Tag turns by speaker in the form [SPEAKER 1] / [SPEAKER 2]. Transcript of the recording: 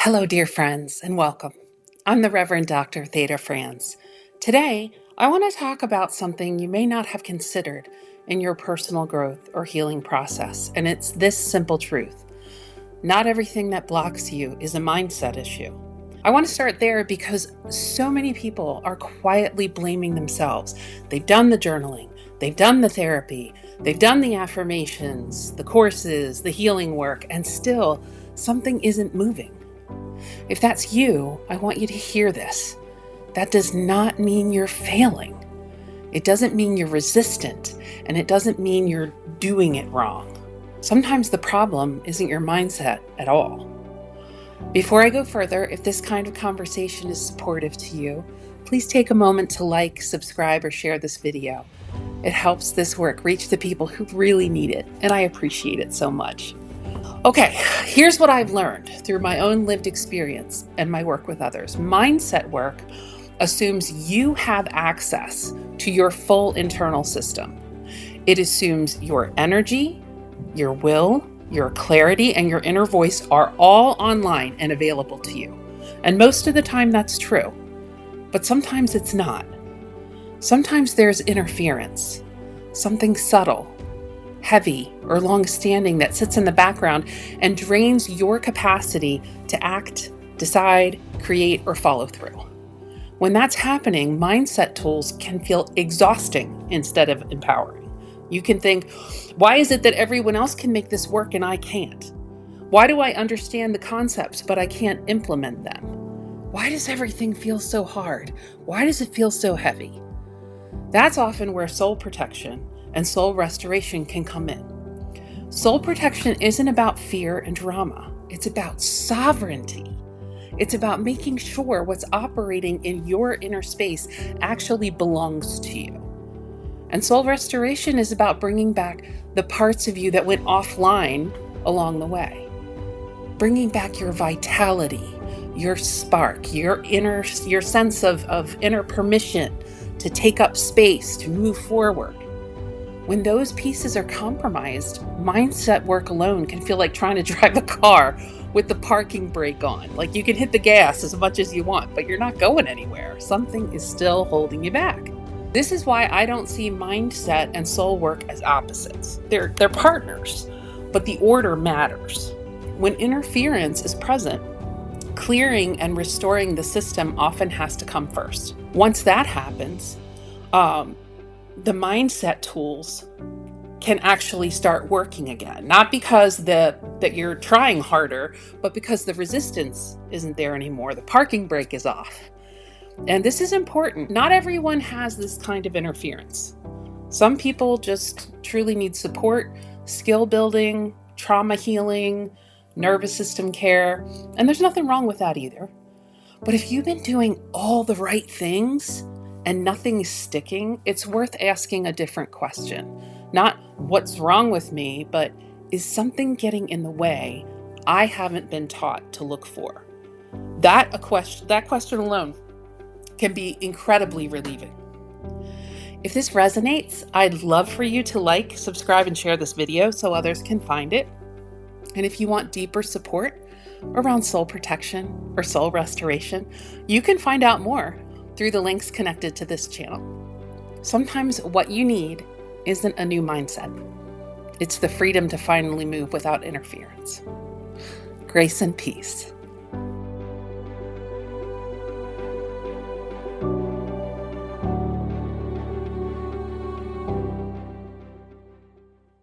[SPEAKER 1] Hello, dear friends, and welcome. I'm the Reverend Dr. Thaeda Franz. Today, I want to talk about something you may not have considered in your personal growth or healing process, and it's this simple truth. Not everything that blocks you is a mindset issue. I want to start there because so many people are quietly blaming themselves. They've done the journaling, they've done the therapy, they've done the affirmations, the courses, the healing work, and still something isn't moving. If that's you, I want you to hear this. That does not mean you're failing. It doesn't mean you're resistant, and it doesn't mean you're doing it wrong. Sometimes the problem isn't your mindset at all. Before I go further, if this kind of conversation is supportive to you, please take a moment to like, subscribe, or share this video. It helps this work reach the people who really need it, and I appreciate it so much. Okay, here's what I've learned through my own lived experience and my work with others. Mindset work assumes you have access to your full internal system. It assumes your energy, your will, your clarity, and your inner voice are all online and available to you. And most of the time that's true, but sometimes it's not. Sometimes there's interference, something subtle, heavy, or long-standing that sits in the background and drains your capacity to act, decide, create, or follow through. When that's happening, mindset tools can feel exhausting instead of empowering. You can think, why is it that everyone else can make this work and I can't? Why do I understand the concepts but I can't implement them? Why does everything feel so hard? Why does it feel so heavy? That's often where soul protection and soul restoration can come in. Soul protection isn't about fear and drama. It's about sovereignty. It's about making sure what's operating in your inner space actually belongs to you. And soul restoration is about bringing back the parts of you that went offline along the way. Bringing back your vitality, your spark, your sense of inner permission to take up space, to move forward. When those pieces are compromised, mindset work alone can feel like trying to drive a car with the parking brake on. Like you can hit the gas as much as you want, but you're not going anywhere. Something is still holding you back. This is why I don't see mindset and soul work as opposites. They're partners, but the order matters. When interference is present, clearing and restoring the system often has to come first. Once that happens, the mindset tools can actually start working again. Not because that you're trying harder, but because the resistance isn't there anymore. The parking brake is off. And this is important. Not everyone has this kind of interference. Some people just truly need support, skill building, trauma healing, nervous system care, and there's nothing wrong with that either. But if you've been doing all the right things and nothing is sticking, it's worth asking a different question. Not what's wrong with me, but is something getting in the way I haven't been taught to look for? That question alone can be incredibly relieving. If this resonates, I'd love for you to like, subscribe, and share this video so others can find it. And if you want deeper support around soul protection or soul restoration, you can find out more through the links connected to this channel. Sometimes what you need isn't a new mindset. It's the freedom to finally move without interference. Grace and peace.